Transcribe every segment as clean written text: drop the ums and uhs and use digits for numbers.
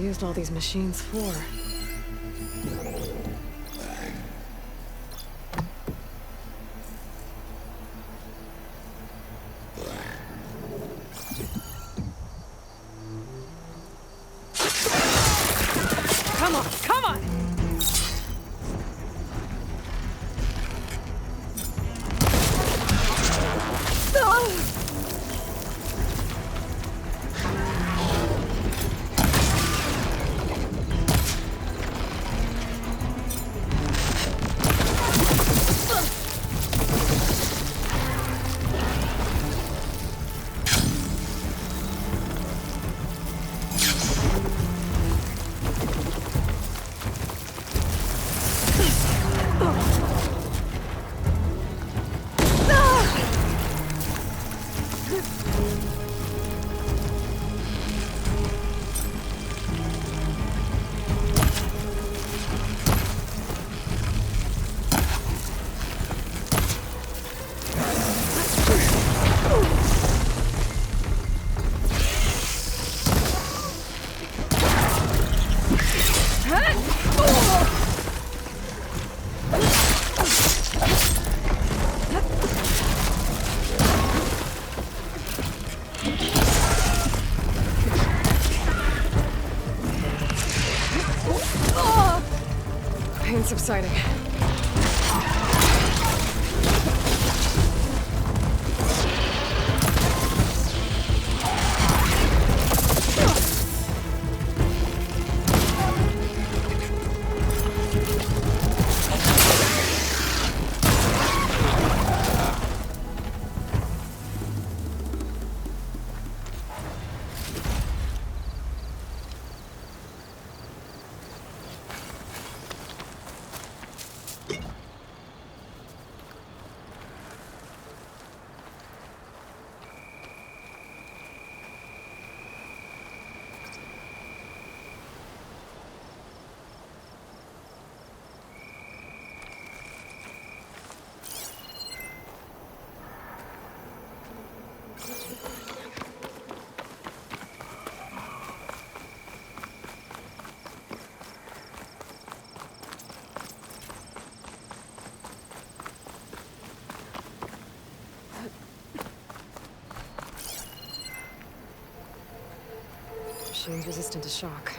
used all these machines for? Come on, come on! Pain's subsiding. Machine's resistant to shock.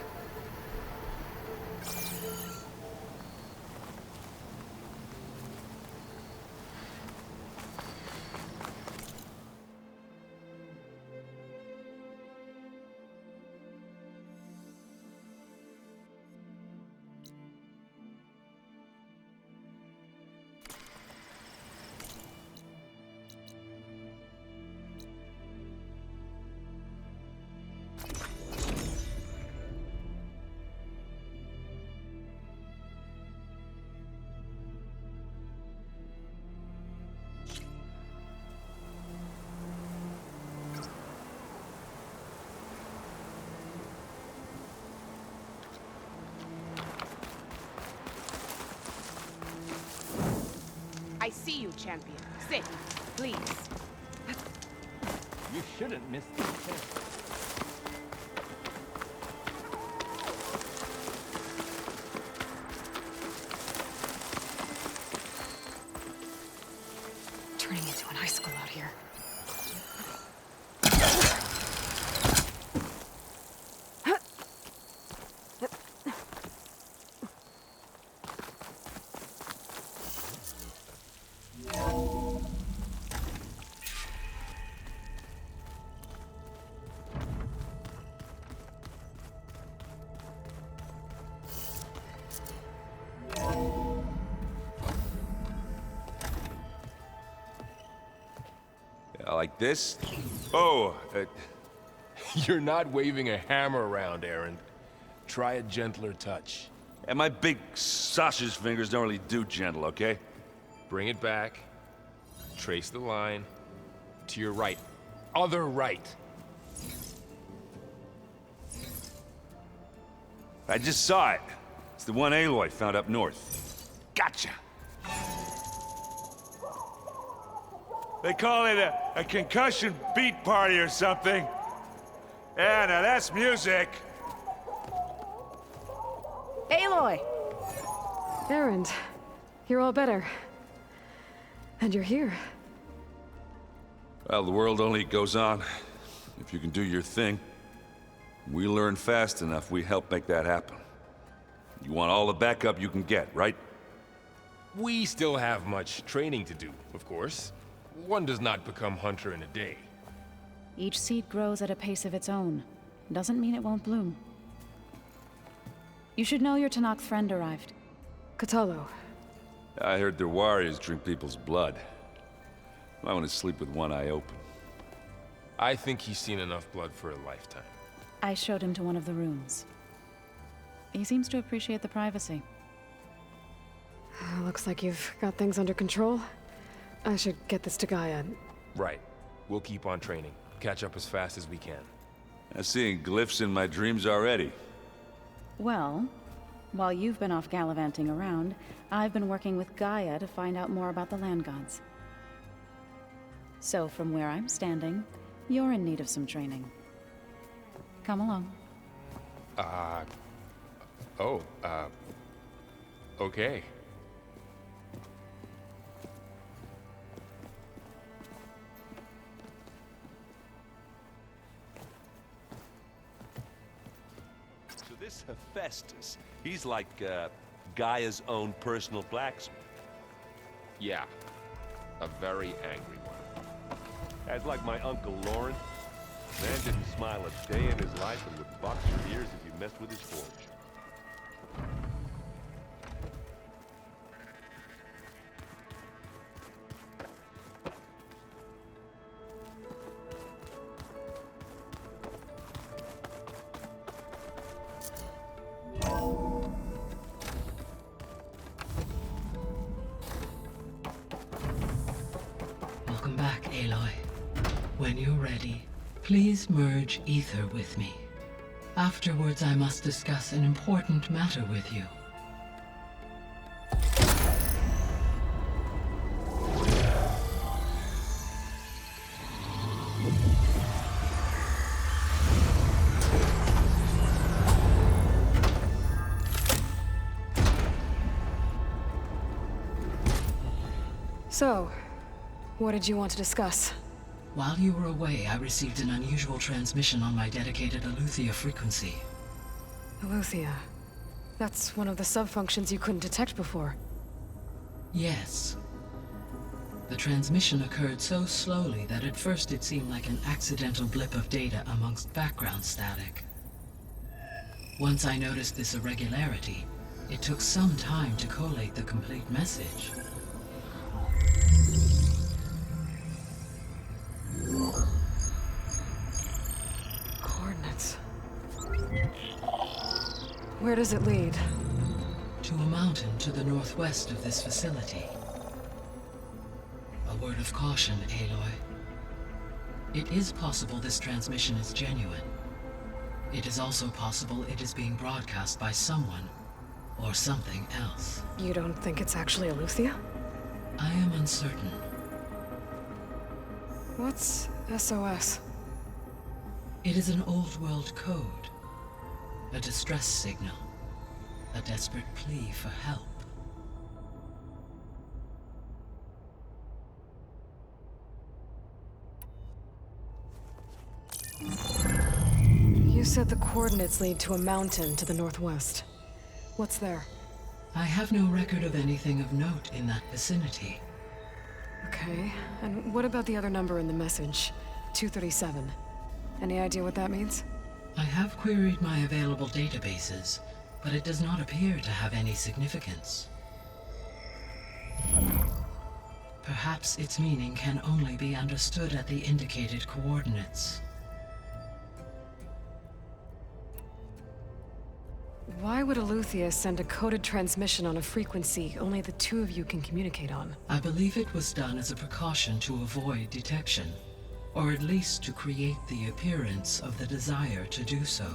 I see you, champion. Sit, please. You shouldn't miss this chance. Turning into an icicle out here. Like this? Oh, You're not waving a hammer around, Aaron. Try a gentler touch. and my big sausage fingers don't really do gentle, okay? Bring it back. Trace the line. To your right. Other right. I just saw it. It's the one Aloy found up north. Gotcha! They call it a concussion beat party or something. Yeah, now that's music. Aloy! Erend, you're all better. And you're here. Well, the world only goes on if you can do your thing. We learn fast enough, we help make that happen. You want all the backup you can get, right? We still have much training to do, of course. One does not become hunter in a day. Each seed grows at a pace of its own. Doesn't mean it won't bloom. You should know your Tanakh friend arrived. Katalo. I heard their warriors drink people's blood. I want to sleep with one eye open. I think he's seen enough blood for a lifetime. I showed him to one of the rooms. He seems to appreciate the privacy. Looks like you've got things under control. I should get this to Gaia. Right. We'll keep on training. Catch up as fast as we can. I'm seeing glyphs in my dreams already. Well, while you've been off gallivanting around, I've been working with Gaia to find out more about the land gods. So from where I'm standing, you're in need of some training. Come along. Okay. So this Hephaestus, he's like, Gaia's own personal blacksmith. Yeah. A very angry one. As like my Uncle Lauren. Man didn't smile a day in his life and would box your ears if you messed with his forge. Welcome back, Aloy. When you're ready, please merge ether with me. Afterwards, I must discuss an important matter with you. So, what did you want to discuss? While you were away, I received an unusual transmission on my dedicated Aletheia frequency. Aletheia. That's one of the sub-functions you couldn't detect before. Yes. The transmission occurred so slowly that at first it seemed like an accidental blip of data amongst background static. Once I noticed this irregularity, it took some time to collate the complete message. Coordinates. Where does it lead? To a mountain to the northwest of this facility. A word of caution, Aloy. It is possible this transmission is genuine. It is also possible it is being broadcast by someone or something else. You don't think it's actually Aletheia? I am uncertain. What's SOS? It is an old-world code. A distress signal. A desperate plea for help. You said the coordinates lead to a mountain to the northwest. What's there? I have no record of anything of note in that vicinity. Okay, and what about the other number in the message? 237. Any idea what that means? I have queried my available databases, but it does not appear to have any significance. Perhaps its meaning can only be understood at the indicated coordinates. Why would Aletheia send a coded transmission on a frequency only the two of you can communicate on? I believe it was done as a precaution to avoid detection, or at least to create the appearance of the desire to do so.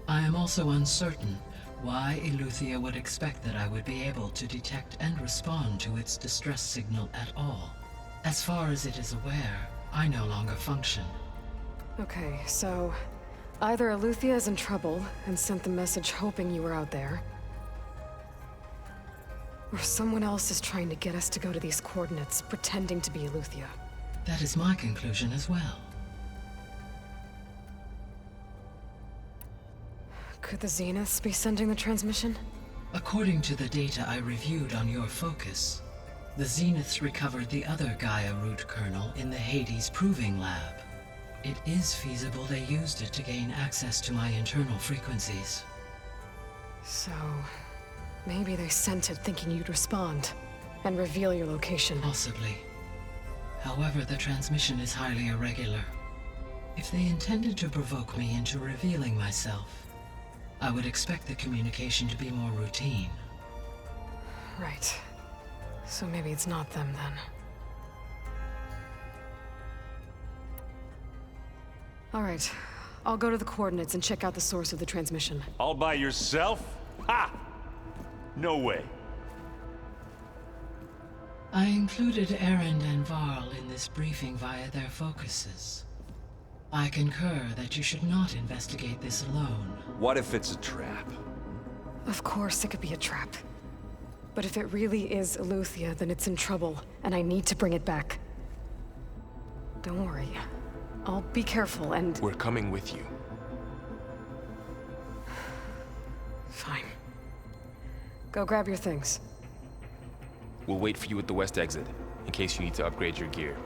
I am also uncertain why Aletheia would expect that I would be able to detect and respond to its distress signal at all. As far as it is aware, I no longer function. Okay, so either Aletheia is in trouble and sent the message hoping you were out there, Or someone else is trying to get us to go to these coordinates, pretending to be Eleuthia. That is my conclusion as well. Could the Zeniths be sending the transmission? According to the data I reviewed on your focus, the Zeniths recovered the other Gaia root kernel in the Hades Proving Lab. It is feasible they used it to gain access to my internal frequencies. So, maybe they sent it thinking you'd respond and reveal your location. Possibly. However, the transmission is highly irregular. If they intended to provoke me into revealing myself, I would expect the communication to be more routine. Right. So maybe it's not them then. All right. I'll go to the coordinates and check out the source of the transmission. All by yourself? Ha! No way. I included Erend and Varl in this briefing via their focuses. I concur that you should not investigate this alone. What if it's a trap? Of course it could be a trap. But if it really is Eleuthia, then it's in trouble, and I need to bring it back. Don't worry. I'll be careful and... We're coming with you. Fine. Go grab your things. We'll wait for you at the west exit, in case you need to upgrade your gear.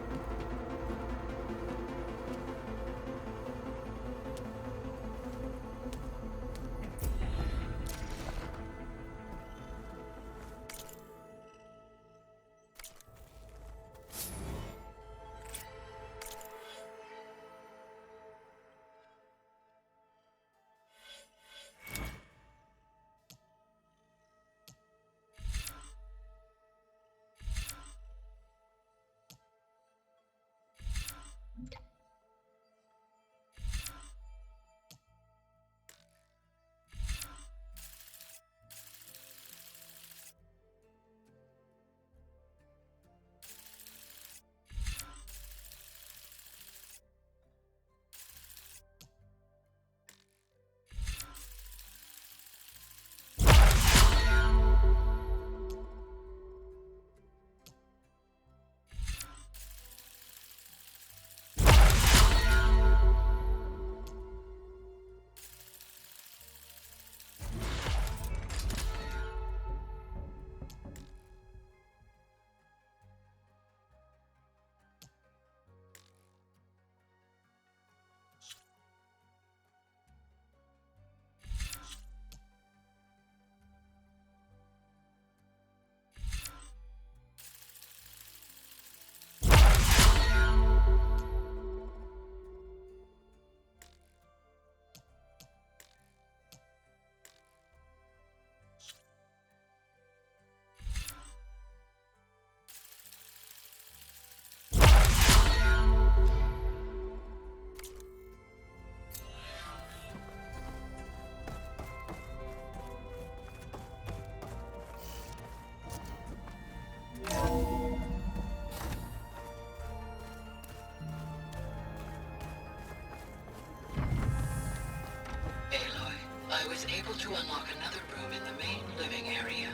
I was able to unlock another room in the main living area.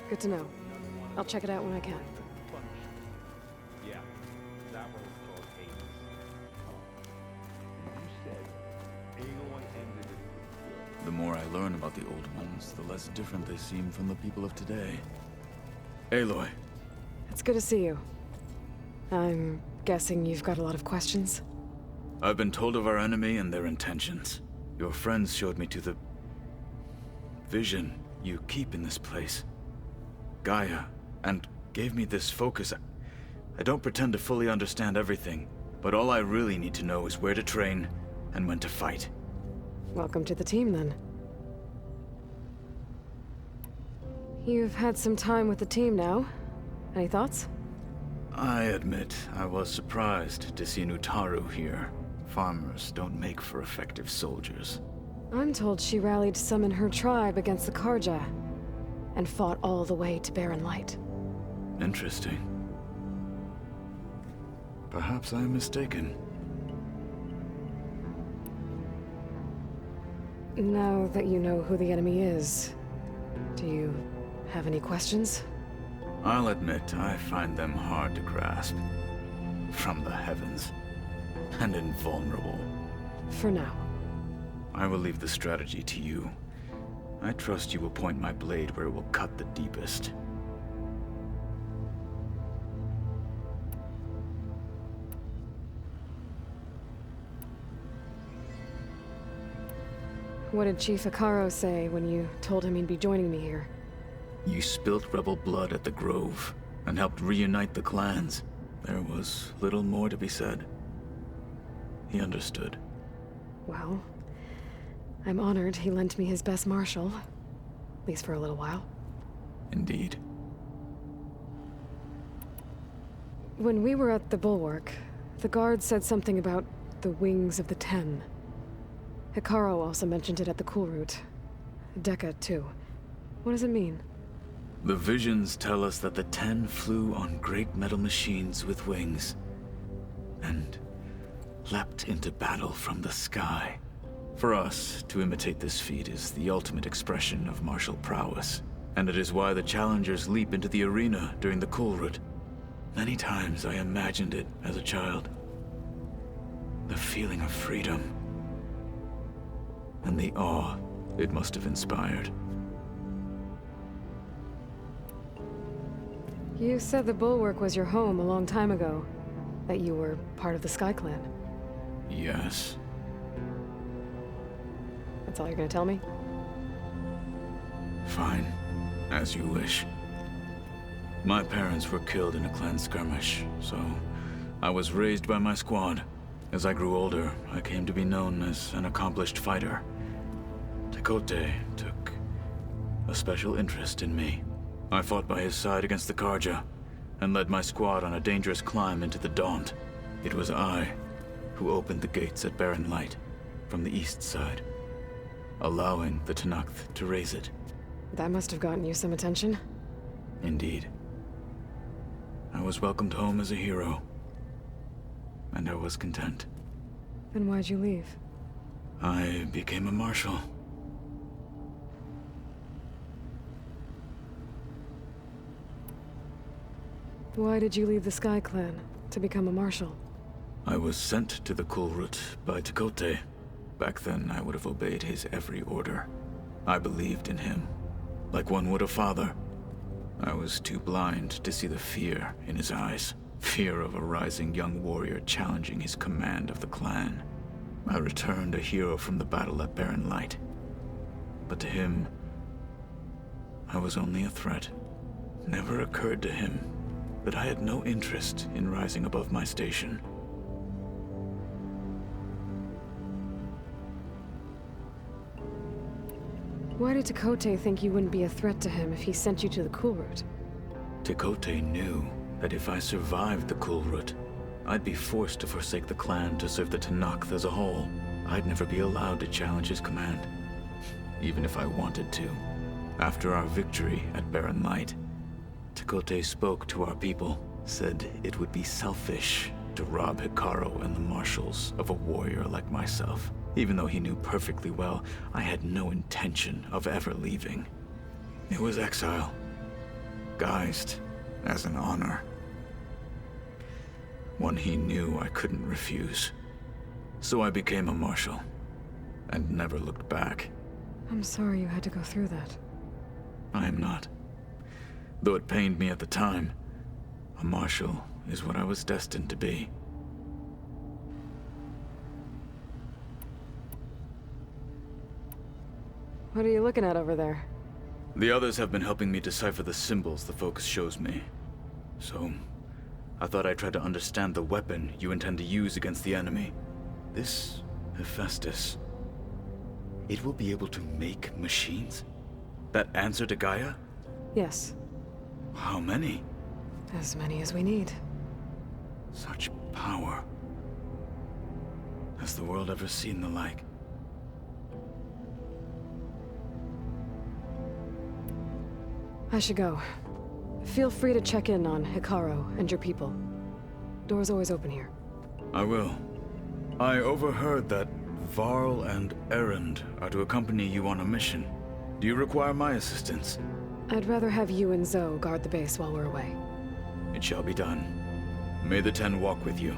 Good to know. I'll check it out when I can. Yeah, that one was called Hades. You said Aloy ended it. The more I learn about the old ones, the less different they seem from the people of today. Aloy. It's good to see you. I'm guessing you've got a lot of questions? I've been told of our enemy and their intentions. Your friends showed me to the vision you keep in this place, Gaia, and gave me this focus. I don't pretend to fully understand everything, but all I really need to know is where to train and when to fight. Welcome to the team, then. You've had some time with the team now. Any thoughts? I admit, I was surprised to see Nutaru here. Farmers don't make for effective soldiers. I'm told she rallied some in her tribe against the Karja, and fought all the way to Barren Light. Interesting. Perhaps I am mistaken. Now that you know who the enemy is, do you Have any questions? I'll admit, I find them hard to grasp. From the heavens. And invulnerable. For now. I will leave the strategy to you. I trust you will point my blade where it will cut the deepest. What did Chief Hikaru say when you told him he'd be joining me here? You spilt rebel blood at the Grove, and helped reunite the clans. There was little more to be said. He understood. Well, I'm honored he lent me his best marshal. At least for a little while. Indeed. When we were at the Bulwark, the guard said something about the Wings of the Ten. Hikaru also mentioned it at the Cool Route. Dekka, too. What does it mean? The visions tell us that the Ten flew on great metal machines with wings, and leapt into battle from the sky. For us, to imitate this feat is the ultimate expression of martial prowess, and it is why the challengers leap into the arena during the Cool Route. Many times I imagined it as a child. The feeling of freedom, and the awe it must have inspired. You said the Bulwark was your home a long time ago. That you were part of the Sky Clan. Yes. That's all you're gonna tell me? Fine. As you wish. My parents were killed in a clan skirmish, so I was raised by my squad. As I grew older, I came to be known as an accomplished fighter. Tekote took a special interest in me. I fought by his side against the Karja, and led my squad on a dangerous climb into the Daunt. It was I who opened the gates at Barren Light, from the east side, allowing the Tenakth to raise it. That must have gotten you some attention. Indeed. I was welcomed home as a hero, and I was content. Then why'd you leave? I became a marshal. Why did you leave the Sky Clan to become a marshal? I was sent to the Cool Route by Tekote. Back then, I would have obeyed his every order. I believed in him, like one would a father. I was too blind to see the fear in his eyes. Fear of a rising young warrior challenging his command of the clan. I returned a hero from the battle at Barren Light. But to him, I was only a threat. Never occurred to him that I had no interest in rising above my station. Why did Tekote think you wouldn't be a threat to him if he sent you to the Cool Route? Tekote knew that if I survived the Cool Route, I'd be forced to forsake the clan to serve the Tenakth as a whole. I'd never be allowed to challenge his command, even if I wanted to. After our victory at Barren Light, Tekote spoke to our people, said it would be selfish to rob Hikaru and the marshals of a warrior like myself. Even though he knew perfectly well, I had no intention of ever leaving. It was exile, guised as an honor. One he knew I couldn't refuse. So I became a marshal, and never looked back. I'm sorry you had to go through that. I am not. Though it pained me at the time, a marshal is what I was destined to be. What are you looking at over there? The others have been helping me decipher the symbols the focus shows me. So, I thought I'd try to understand the weapon you intend to use against the enemy. This Hephaestus, it will be able to make machines? That answer to Gaia? Yes. How many? As many as we need. Such power. Has the world ever seen the like? I should go. Feel free to check in on Hikaru and your people. Door's always open here. I will. I overheard that Varl and Erend are to accompany you on a mission. Do you require my assistance? I'd rather have you and Zoe guard the base while we're away. It shall be done. May the Ten walk with you.